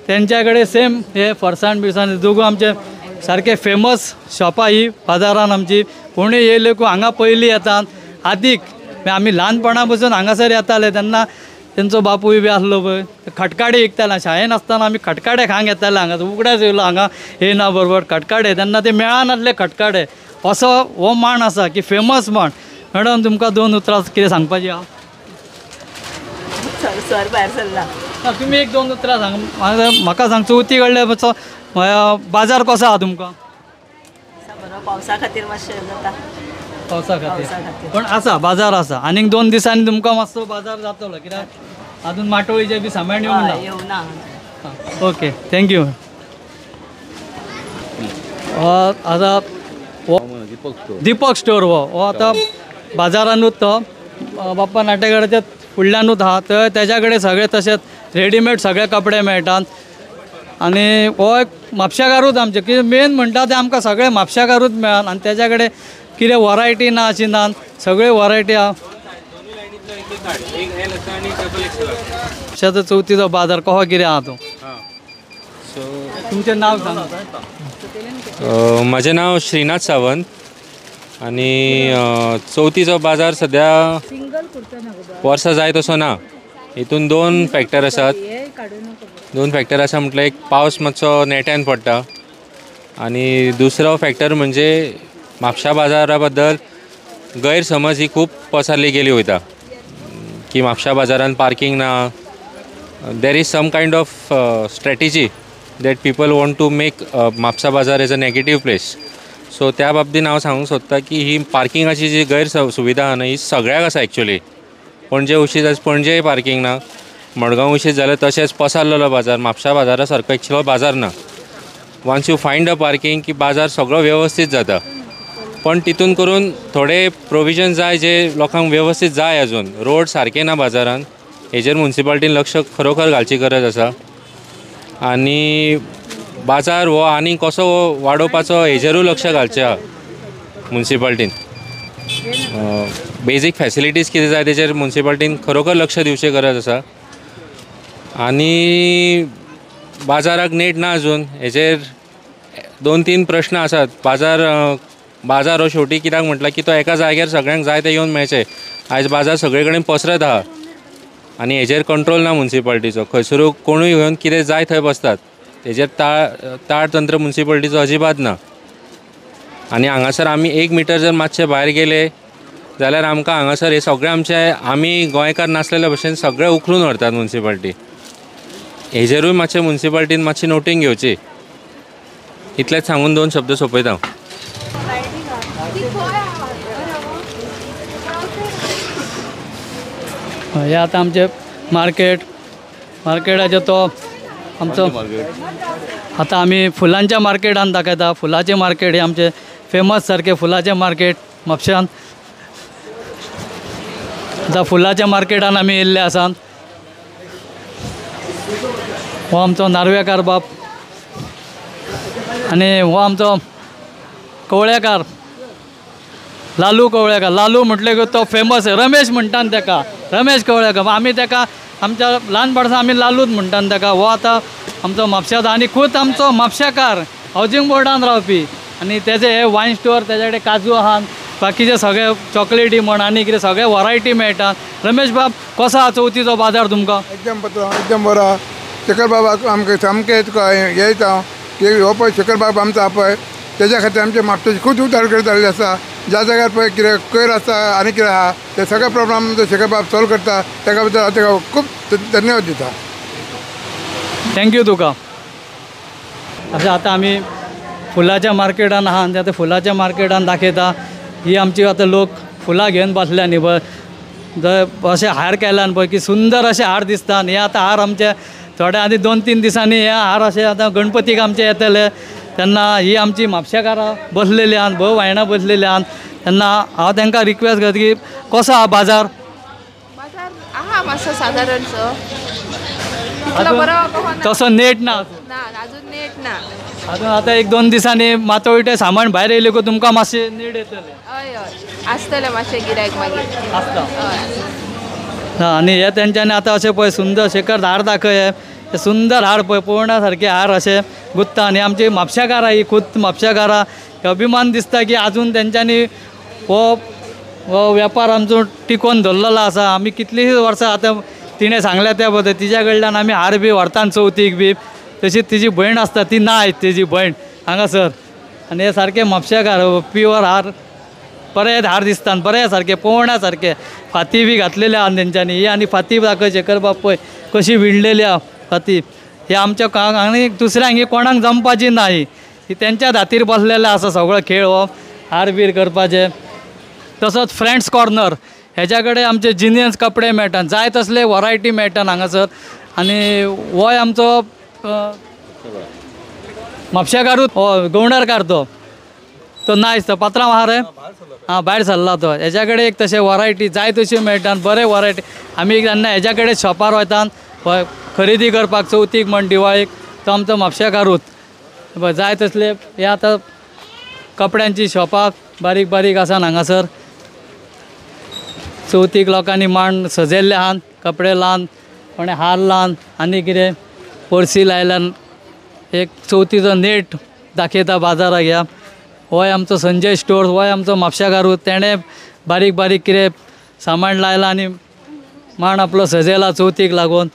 तेंच्या कडेन सेम हे फरसाण बिरसाण दोगूय आमचे सारके फेमस शॉपां ही बाजारान आमची कोणूय येयले हांगा पयलीं येतात आदीक आमी ल्हानपणा पसून हांगासर येताले तेन्ना तेंचो बापूय बी आसलो पळय खटकाडे विकताले शाळेन आसतना आमी खटकाडे खावंक येताले हांगा उगड्याच येयलो हांगा येयना बरोबर खटकाडे तेन्ना ते मेळनासले खटकाडे असो हो माण आसा की फेमस माण मॅडम तुमकां 2 उतरां कितें सांगपाची आहा सर भायर सरला तुमी एक 2 उतरां सांग म्हाका सांग चवथी कडले मातसो बाजार कसो आहा तुमकां बरो पावसा खातीर मातशें जाता पावसा खातीर पण आसा बाजार आसा आनीक 2 दिसांनी तुमकां मातसो बाजार जातलो कित्याक अजून माटोळीचे बी सामान येवंक ना ओके थँक्यू आतां दीपक स्टोर हो आतां बाजारानूच तो बाप्पा नाटेकाराच्या फुडल्यानूच आहा थंय तेच्या कडेन सगळे तशेंच रेडीमेड सगळे कपडे मेळटात आनी हो एक म्हापशेकारूच आमचे कितें मेन म्हणटा ते आमकां सगळे म्हापशेकारूच मेळात आनी तेच्या कडेन कितें वरायटी ना अशी ना सगळे वरायटी आहा अशें चवथीचो बाजार कसो कितें आहा तो तुमचें नांव सांग म्हजें नांव श्रीनाथ सावंत आनी चवथीचो बाजार सद्या वर्सां जाय तसो ना हितून 2 फॅक्टर आसात 2 फॅक्टर आसा म्हटल्यार एक पावस मातसो नेट्यान पडटा आनी दुसरो फॅक्टर म्हणजे म्हापशा बाजारा बद्दल गैरसमज ही खूब पसरली गेली वयता की म्हापशा बाजारान पार्किंग ना there is some kind of strategy that people want to make Mapusa bazaar as a negative place so त्या बाबतीन हांव सांगूंक सोदता की ही पार्किंगाची जी गैरसुविधा आहा ही सगळ्याक आसा एक्चुअली पणजे उशीत पणजे पार्किंग ना मडगांव उशीत जाल्यार तशेंच पसारलेलो बाजार म्हापशा बाजारा सारको एक्चुअल बाजार ना once you find a parking की बाजार सगळो व्यवस्थीत जाता पण तितून करून थोडे प्रोविजन जाय जे लोकांक व्यवस्थीत जाय अजून रोड सारके ना बाजारान हेजेर म्युन्सिपाल्टीन लक्ष खरोखर घालची गरज आसा आनी बाजार हो आनी कसो वाडोवपाचो हेजेरूय लक्ष घालचें आहा म्युन्सिपाल्टीन बेजीक फॅसिलिटीज कितें जाय तेजेर म्युन्सिपाल्टीन खरोखर लक्ष दिवची गरज आसा आनी बाजाराक नेट ना अजून हेजेर 2-3 प्रश्न आसात बाजार हो शेवटी कित्याक म्हटल्यार की तो एका जाग्यार सगळ्यांक जाय ते येवन मेळचे आयज बाजार सगळे कडेन पसरत आहा आनी हेजेर कंट्रोल ना म्युन्सिपाल्टीचो खंयसरूय कोणूय घेवन कितें जाय थंय बसतात तेजेर ताळतंत्र म्युन्सिपाल्टीचो अजिबात ना आनी हांगासर आमी 1 मिटर जर मातशे भायर गेले जाल्यार आमकां हांगासर हे सगळे आमचे आमी गोंयकार नासलेल्या भशेन सगळे उखलून व्हरतात म्युन्सिपाल्टी हेजेरूय मातशें म्युन्सिपाल्टीन मातशी नोटींग घेवची इतलेंच सांगून 2 शब्द सोंपयता हे आतां आमचे मार्केटाचे तो आमचो आतां आमी फुलांच्या मार्केटान दाखयता फुलाचें मार्केट हे आमचे फेमस सारके फुलाचें मार्केट म्हापशान आतां फुलाच्या मार्केटान आमी येयल्ले आसात हो आमचो नार्वेकार बाब आनी हो आमचो कवळेकार लालू कवळेकार लालू म्हटले की तो फेमस आहे रमेश म्हणटात ताका रमेश कवळेकार आमी ताका आमच्या ल्हानपणासान आमी लालूच म्हणटात ताका हो आतां आमचो म्हापशाचो आनी खूब आमचो म्हापशेकार हावजींग बोर्डान रावपी आणि त्याचे हे वाईन स्टोअर त्याच्या कडेन काजू आहात बाकीचे सगळे चॉकलेटी म्हण आनी कितें सगळे वरायटी मेळटा. रमेश बाब कसो आहा चवथीचो बाजार तुमकां? एकदम पत्र एकदम बरो. शेखर बाबाक आमकां सामकें तुका हें येता की हो पळय शेखर बाब आमचो आहा पळय तेज्या खातीर आमचे म्हापशेची खूब उदार जाल्ले आसा. ज्या जाग्यार पळय कितें कोयर आसा आनी कितें आहा ते सगळे प्रॉब्लेम आमचो शेखर बाब सॉल्व करता. तेका बद्दल हांव तेका खूब धन्यवाद दिता. थँक्यू तुका. अशें आतां आमी फुलाच्या मार्केटान आहा आनी आतां फुलाच्या मार्केटान दाखयता. ही आमची आतां लोक फुलां घेवन बसल्या न्ही पळय जंय अशें हार केल्यान पळय की सुंदर अशें हार दिसता. हे आतां हार आमचे थोडे आनी 2-3 दिसांनी हे हार अशें आतां गणपतीक आमचे येतले तेन्ना ही आमची म्हापशेकारां बसलेली आहात भोव वायणां बसलेली आहात. तेन्ना हांव तांकां रिक्वेस्ट करता की कसो आहा बाजार? बाजार आहा मातसो सादारणसो तितलो बरो तसो नेट ना ना अजून नेट ना. अजून आतां 1-2 दिसांनी मातोळीटें सामान भायर येयलें की तुमकां मातशें नीट येतलें. हय हय आसतलें मातशें गिरायक मागीर आसता. हय आनी हे तेंच्यांनी आतां अशें पळय सुंदर शेखर हार दाखय हे सुंदर हार पळय पळोवण्या सारके हार अशे गुत्ता. आनी आमची म्हापशेकारां ही खुद म्हापशेकारां अभिमान दिसता की आजून तेंच्यांनी हो वेपार आमचो टिकोवन दवरलेलो आसा. आमी कितलींशीं वर्सां आतां तिणें सांगल्या त्या बद्दल तिच्या कडल्यान आमी हार बी व्हरतात चवथीक बी. तशीच तिची भयण आसता ती ना आयज तेजी भयण हांगासर. आनी हे सारके म्हापशेकार प्युअर हार बरे हार दिसता बरे सारके पळोवण्या सारके. फाती बी घातलेले आहा तेंच्यांनी. ही आनी फाती दाखय शेखर बाब पळय कशी विणलेली आहा फाती. हे आमच्या आनी दुसऱ्यांक ही कोणाक जमपाची ना. ही तेंच्या खातीर बसलेले आसा सगळो खेळ हो हार बीर करपाचे. तसोच फ्रेंड्स कॉर्नर हेच्या कडेन आमचे जिनियन्स कपडे मेळटात जाय तसले वरायटी मेळटात हांगासर. आनी होय आमचो म्हापशेकारूच गवंडरकार तो नायस तो पात्रांव आहा रे. हां भायर सरला तो. हेच्या कडेन एक तशें वरायटी जाय तशी मेळटात बरे वरायटी. आमी जेन्ना हेच्या कडेन शॉपार वतात खरेदी करपाक चवथीक म्हण दिवाळीक तो आमचो म्हापशेकारूच जाय तसले हे आतां कपड्यांची शॉपां बारीक बारीक आसात हांगासर. चवथीक लोकांनी मांड सजयल्ले आहात कपडे लावन कोणें हार लावन आनी कितें पर्सी लायल्यान एक चवथीचो नेट दाखयता बाजाराक ह्या. होय आमचो संजय स्टोर्स होय आमचो म्हापशेकारूच. तेणें बारीक बारीक कितें सामान लायलां आनी मांड आपलो सजयला चवथीक लागून.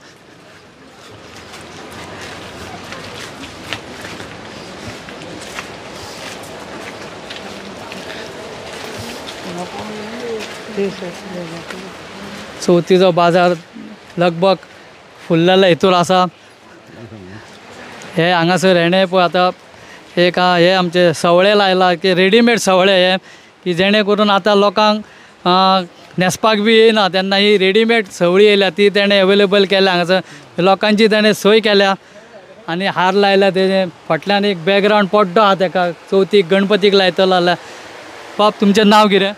चवथीचो बाजार लगभग फुल्लेले हितूर आसा. हे हांगासर हेणे पळय आतां एक हे आमचे सवळे लायला की रेडीमेड सवळे हे की जेणे करून आतां लोकांक न्हेसपाक बी येयना तेन्ना ही रेडीमेड सवळी येयल्या ती तेणें अवेलेबल केल्या हांगासर. लोकांची तेणें सोय केल्या आनी हार लायल्या तेजे फाटल्यान एक बॅकग्रावंड पड्डो आहा तेका चवथीक गणपतीक लायतलो जाल्यार. बाब तुमचें नांव कितें?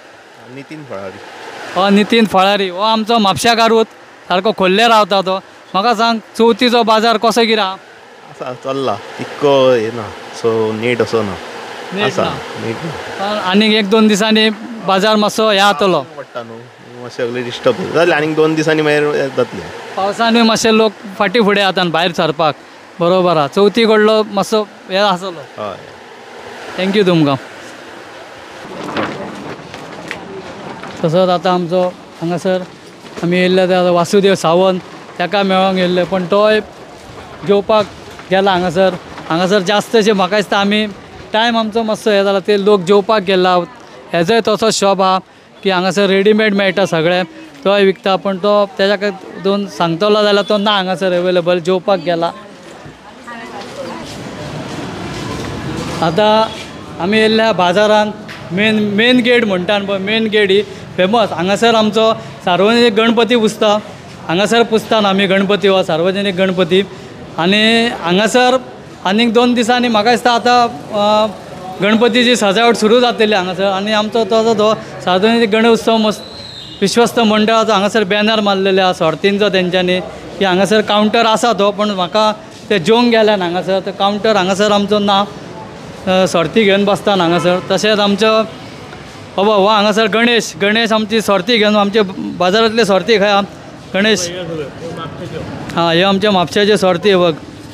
नितीन फळारी. नितीन फळारी. हो आमचो म्हापशेकारूच सारको खोल्ले रावता तो. म्हाका सांग चवथीचो बाजार कसो कितें आहा? आसा चल्ला तितको हे ना सो नीट असो ना आसा नीट. आनीक 1-2 दिसांनी बाजार मातसो हे जातलो पडटा न्हू मातशें सगळें डिस्टर्ब जालें. आनीक 2 दिसांनी मागीर जातलें. पावसानूय मातशे लोक फाटी फुडें जातात भायर सरपाक. बरोबर आहा. चवथी कडलो मातसो हे आसलो. हय थँक्यू तुमकां. तसोच आतां आमचो हांगासर आमी येयल्ले ते वासुदेव सावंत ताका मेळोंक येयल्ले पण तोय जेवपाक गेला हांगासर जास्तशे म्हाका दिसता आमी टायम आमचो मातसो हे जाला ते लोक जेवपाक गेला. हेजोय तसोच शॉप आहा की हांगासर रेडीमेड मेळटा सगळें तोय विकता पण तो तेज्या दोन सांगतलो जाल्यार तो ना हांगासर अवेलेबल जेवपाक गेला. आतां आमी येयल्ल्या बाजारांत मेन गेट म्हणटा पळय मेन गेट ही फेमस. हांगासर आमचो सार्वजनीक गणपती पुजता. हांगासर पुजतात आमी गणपती हो सार्वजनीक गणपती. आनी हांगासर आनीक 2 दिसांनी म्हाका दिसता आतां गणपतीची सजावट सुरू जातली हांगासर. आनी आमचो तो सार्वजनीक गणेशोत्सव विश्वस्त मंडळाचो हांगासर बॅनर मारलेले आहा सर्तींचो तेंच्यांनी की हांगासर कावंटर आसा तो पण म्हाका ते जेवंक गेल्यान हांगासर तो कावंटर हांगासर आमचो ना. सर्ती घेवन बसतात हांगासर. तशेंच आमचो हो हांगासर गणेश आमची सर्ती घेवन आमचे बाजारांतली सर्ती खंय गणेश हां हे आमच्या म्हापशेचे सर्ती बघ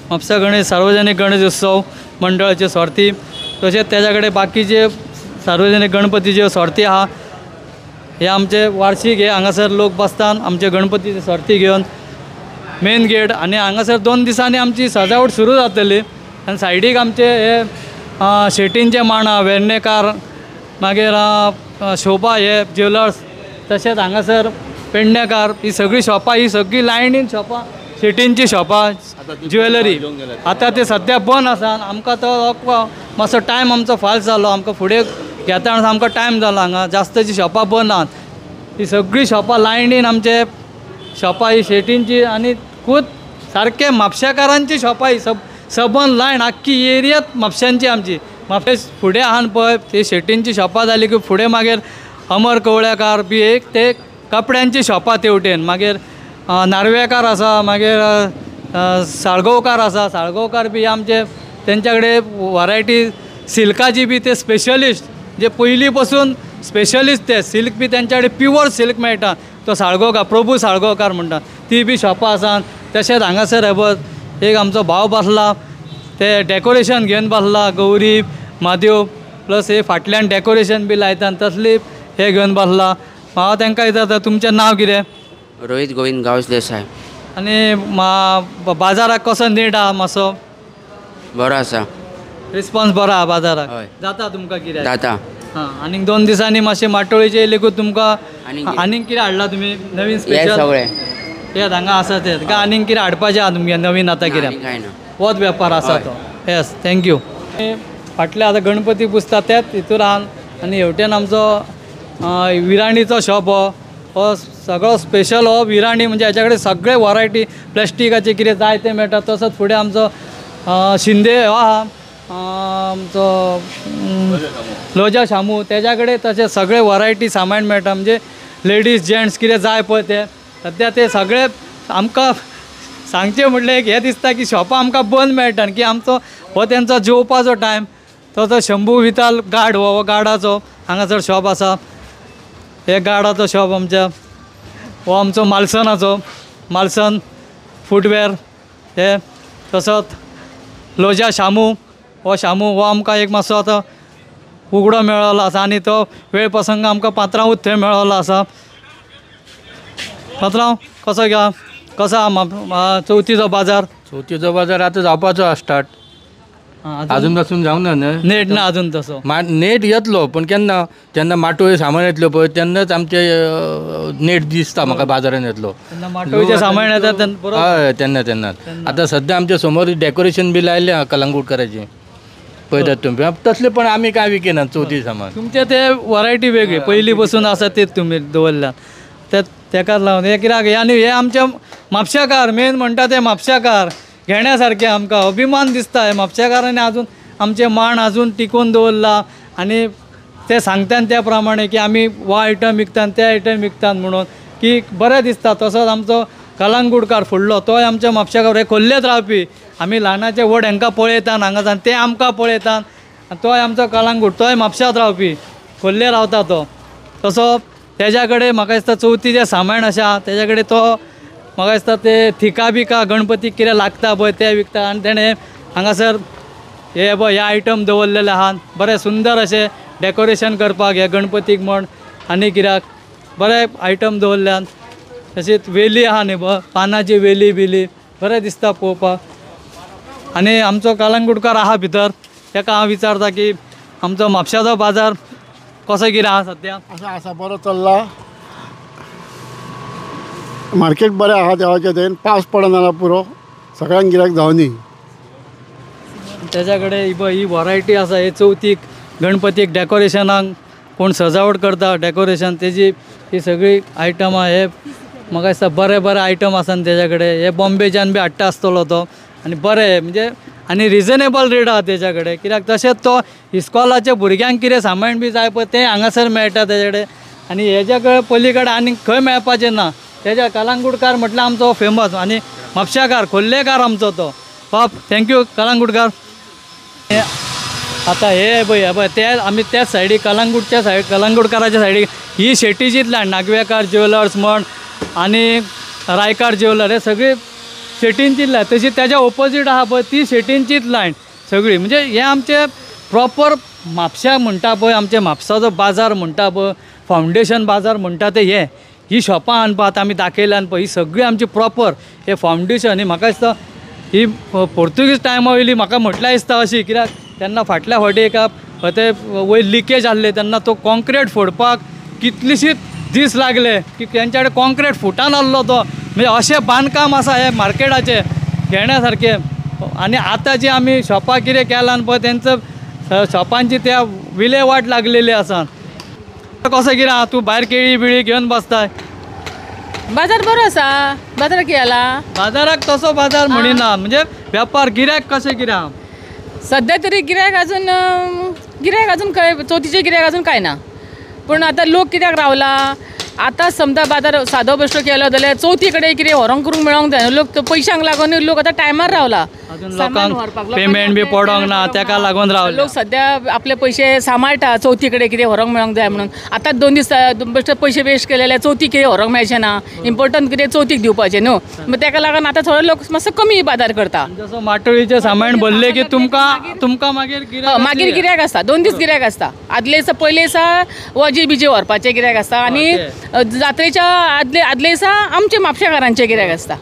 म्हापसा गणेश सार्वजनीक गणेश उत्सव मंडळाची सर्ती तसेच त्याच्याकडे बाकीचे सार्वजनिक गणपतीचे सर्ती आहा हे आमचे वार्षिक हे हांगासर लोक बसतात आमचे गणपतीची सर्ती घेवन मेन गेट आणि हांगासर 2 दिसांनी आमची सजावट सुरू जातली आणि सायडीक आमचे हे शेटींचे मांडा वेर्णेकार मागीर शोभा हे ज्वेलर्स तशेंच हांगासर पेडणेकार ही सगळी शॉपां ही सगळी लायनीन शॉपां शेटींची शॉपां ज्वेलरी आतां ते सद्या बंद आसा आमकां तो मातसो टायम आमचो फास्ट जालो आमकां फुडें घेता आमकां टायम जालो हांगा जास्तची शॉपां बंद आहात ही सगळी शॉपां लायनीन आमचे शॉपां ही शेटींची आनी खूब सारके म्हापशेकारांची शॉपां ही सबंद लायन आख्खी एरियात म्हापश्यांची आमची म्हापशे फुडें आहान पळय ती शेटींची शॉपां जाली की फुडें मागीर अमर कवळेकार बी एक ते कपड्यांची शॉपां तेवटेन मागीर नार्वेकार आसा मागीर साळगांवकार आसा साळगांवकार बी आमचे तेंच्या कडेन वरायटी सिल्काची बी ते स्पेशलिस्ट जे पयलीं पासून स्पेशलिस्ट ते सिल्क बी तेंच्या कडेन प्युअर सिल्क मेळटा तो साळगांवकार प्रभू साळगांवकार म्हणटा ती बी शॉपां आसात तशेंच हांगासर हे एक आमचो भाव बसला ते डेकोरेशन घेवन बसला गौरी म्हादेव प्लस हे फाटल्यान डेकोरेशन बी लायतात तसली हे घेवन बसला हांव तांकां विचारता तुमचें नांव कितें रोहित गोविंद गांवस देसाय आनी बाजाराक कसो नेट आहा मातसो बरो आसा रिस्पॉन्स बरो आहा बाजाराक जाता तुमकां कितें जाता हां आनीक 2 दिसांनी मातशें माटोळीचे येयलेकूच तुमकां आनीक कितें हाडला तुमी नवीन स्पेशल सगळें ते हांगा आसा ते काय आनीक कितें हाडपाचें आहा तुमगे नवीन आतां कितें काय ना होच वेपार आसा तो येस थँक्यू फाटले आतां गणपती पुजता तेच हितूर आहात आनी हेवटेन आमचो विराणीचो शॉप हो सगळो स्पेशल हो विराणी म्हणजे हेच्या कडेन सगळे वरायटी प्लास्टिकाचे कितें जाय तें मेळटा तसोच फुडें आमचो शिंदे हो आहा आमचो लोजा शामू तेच्या कडेन तशें सगळे वरायटी सामान मेळटा म्हणजे लेडीज जेंट्स कितें जाय पळय ते सद्या ते सगळे आमकां सांगचें म्हटलें एक हें दिसता की शॉपां आमकां बंद मेळटा की आमचो हो तेंचो जेवपाचो टायम तो शंभू विताल गाड हो गाडाचो हांगासर शॉप आसा हे गाडाचो शॉप आमच्या हो आमचो मालसनाचो मालसन फुटवेअर हे तसोच लोजा शामू हो आमकां एक मातसो आतां उगडो मेळ्ळो आसा आनी तो वेळ प्रसंग आमकां पात्रांवूच थंय मेळ्ळो आसा पात्रांव कसो घ्या कसो आहा चवथीचो बाजार आतां जावपाचो आहा स्टार्ट अजून पासून जावंक ना न्हय नेट ना अजून तसो नेट येतलो पण केन्ना जेन्ना माटोळी सामान येतलो पळय तेन्नाच आमचे नेट दिसता म्हाका बाजारान येतलो माटोळीचें सामान येता हय तेन्नाच आतां सद्या आमच्या समोर डेकोरेशन बी लायलें आहा कलंगूटकाराचें पळयतात तुमी तसले पण आमी कांय विकेनात चवथी सामान तुमचे ते वरायटी वेगळी पयलीं पासून आसा तेच तुमी दवरल्यात तेकाच लागून हे कित्याक आनी हे आमचे म्हापशेकार मेन म्हणटा ते म्हापशेकार घेण्यासारखे आमकां अभिमान दिसता हे म्हापशेकारांनी आजून आमचे माण आजून टिकून दवरला आनी ते सांगतात त्या प्रमाणे की आमी हो आयटम विकतात ते आयटम विकतात म्हणून की बरें दिसता तसोच आमचो कलंगूटकार फुडलो तोय आमच्या म्हापशेकार हे खोल्लेत रावपी आमी ल्हानाचे व्हड हांकां पळयतात हांगासान ते आमकां पळयतात तोय आमचो कलंगूट तोय म्हापशांत रावपी खोल्ले रावता तो तसो तेज्या कडेन म्हाका दिसता चवथीचें सामान आसा तेज्या कडेन तो म्हाका दिसता ते थिका बिका गणपतीक कितें लागता पळय ते विकता आनी तेणें हांगासर हे पळय हे आयटम दवरलेले आहात बरें सुंदर अशें डेकोरेशन करपाक हे गणपतीक म्हण आनी कित्याक बरे आयटम दवरल्यात तशीच वेली आहा न्ही पळय पानाची वेली बिली बरें दिसता पळोवपाक आनी आमचो कलंगूटकार आहा भितर ताका हांव विचारता की आमचो म्हापशाचो बाजार कसो कितें आहा सद्या आसा बरो चल्ला मार्केट बरें आहा देवाचे थंय पावस पडना पुरो सगळ्यांक गिरायक जावनी तेच्या कडेन ही वरायटी आसा हे चवथीक गणपतीक डेकोरेशनाक कोण सजावट करता डेकोरेशन तेजी ही सगळी आयटमां हे म्हाका दिसता बरे आयटम आसा तेच्या कडेन हे बॉम्बेच्यान बी हाडटा आसतलो तो आनी बरें म्हणजे आनी रिजनेबल रेट आहा तेच्या कडेन कित्याक तशेंच तो इस्कॉलाच्या भुरग्यांक कितें सामान बी जाय पळय तें हांगासर मेळटा तेजे कडेन आनी हेज्या कडेन पली कडेन आनी खंय मेळपाचें ना तेज्या कलंगूटकार म्हटल्यार आमचो फेमस आनी म्हापशेकार खोल्लेकार आमचो तो बाप थँक्यू कलंगूटकार आतां हे पळय ते आमी त्याच सायडीक कलंगूटच्या सायड कलंगूटकाराच्या सायडीक ही शेटीचींतल्यान नागवेकार ज्वेलर्स म्हण आनी रायकार ज्वेलर हे सगळी शेटींचीच लायन तशी त्याच्या ऑपोजीट आहा पळय ती शेटींचीच लायन सगळी म्हणजे हे आमचे प्रॉपर म्हापशा म्हणटा पळय आमचे म्हापसाचो बाजार म्हणटा पळय फावंडेशन बाजार म्हणटा ते ही शॉपां हाडपा आतां आमी दाखयल्यान पळय ही सगळी आमची प्रॉपर हे फावंडेशन ही म्हाका दिसता ही पोर्तुगीज टायमा वयली म्हाका म्हटल्यार दिसता अशी कित्याक तेन्ना फाटल्या फावटी एका ते वयर लिकेज आसले तेन्ना तो कॉन्क्रीट फोडपाक कितलीशीच दीस लागले की तेंच्या कडेन कॉन्क्रीट फुटान आसलो तो म्हणजे अशें बांदकाम आसा हे मार्केटाचें घेण्यासारकें आनी आतां जी आमी शॉपां कितें केलां पळय तेंचो शॉपांची त्या विलेवाट लागलेली आसा कसो कितें आहा तूं भायर केळी बिळी घेवन बसताय बाजार बरो आसा बाजाराक कितें जाला बाजाराक तसो बाजार म्हणिना म्हणजे वेपार गिरायक कशें कितें आहा सध्या तरी गिरायक अजून काय चवथीचे गिरायक अजून काय ना पूण आतां लोक कित्याक रावला आतां समजा बाजार सादो बेश्टो केलो जाल्यार चवथी कडेन कितें व्हरोंक करूंक मेळोंक जाय लोक पयशांक लागून लोक आतां टायमार रावला लोकांक पेमेंट बी पडोंक ना ताका लागून रावले लोक सध्या आपले पयशे सांबाळटा चवथी कडेन कितें व्हरोंक मेळोंक जाय म्हणून आतां 2 दीस बेश्टे पयशे वेस्ट केले जाल्यार चवथीक कितें व्हरोंक मेळचें ना इम्पॉर्टंट कितें चवथीक दिवपाचें न्हू मग ताका लागून आतां थोडे लोक मातसो कमी बाजार करता जसो माटोळीचें सामान भरले की तुमकां मागीर गिरायक आसता 2 दीस गिरायक आसता आदले दिसा पयले दिसा वजी बिजी व्हरपाचें गिरायक आसता आनी जात्रेच्या आदले दिसा आमचे म्हापशेकारांचें गिरायक आसता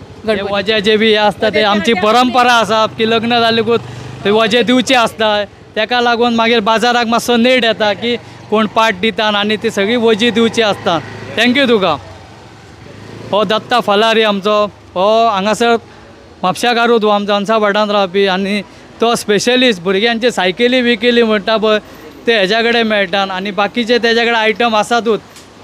वजेचे बी आसता ते आमची परंपरा आसा की लग्न जालेकूच ते वजे दिवचे आसता ताका लागून मागीर बाजाराक मातसो नेट येता की कोण पाट दिता आनी ती सगळी वजी दिवची आसता थँक्यू तुका हो दत्ता फलारी आमचो हो हांगासर म्हापशाकारूच हो आमचो अंसा भाटांत रावपी आनी तो स्पेशलिस्ट भुरग्यांचे सायकली बिकली म्हणटा पळय ते हेज्या कडेन मेळटात आनी बाकीचे तेज्या कडेन आयटम आसातूच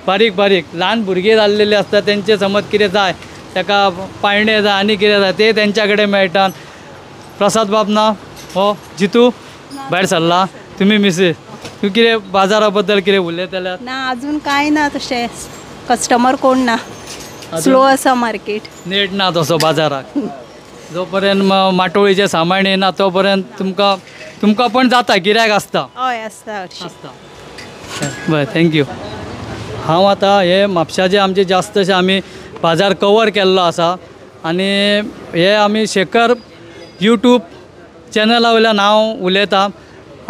बारीक बारीक ल्हान भुरगीं जाल्लेली आसता तेंचे समज कितें जाय ताका पायणे जाय आनी कितें जाय ते तेंच्या कडेन मेळटात प्रसाद बाब ना हो जितू भायर सरला तुमी मिसेस तूं कितें बाजारा बद्दल कितें उलयतल्यार ना अजून काय ना तशें कस्टमर कोण ना स्लो आसा मार्केट नेट ना तसो बाजाराक जो पर्यंत माटोळीचें सामान येना तो पर्यंत तुमकां पण जाता गिरायक आसता हय आसता बरें थँक्यू हांव आतां हे म्हापशाचे आमचे जास्तशे आमी बाजार कवर केल्लो आसा आनी हे आमी शेखर यूट्यूब चॅनला वयल्यान हांव उलयतां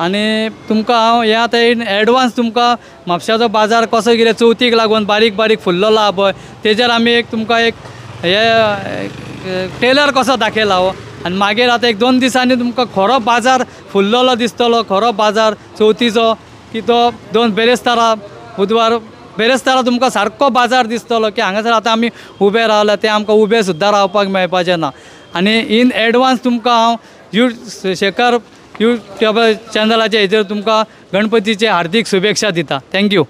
आनी तुमकां हांव हे आतां इन एडवान्स तुमकां म्हापशाचो बाजार कसो कितें चवथीक लागून बारीक बारीक फुल्ललो आहा पळय तेजेर आमी एक तुमकां एक हे टेलर कसो दाखयला हो आनी मागीर आतां 1-2 दिसांनी तुमकां खरो बाजार फुल्ललो दिसतलो खरो बाजार चवथीचो की तो 2 बेरेस्तारा बुधवार बेरेस्तारा तुमकां सारको बाजार दिसतलो की हांगासर आतां आमी उबे रावला ते आमकां उबे सुद्दां रावपाक मेळपाचें ना आनी इन एडवान्स तुमकां हांव शेखर यूट्यूब चॅनलाचे हेजेर तुमकां गणपतीचे हार्दिक शुभेच्छा दिता थँक्यू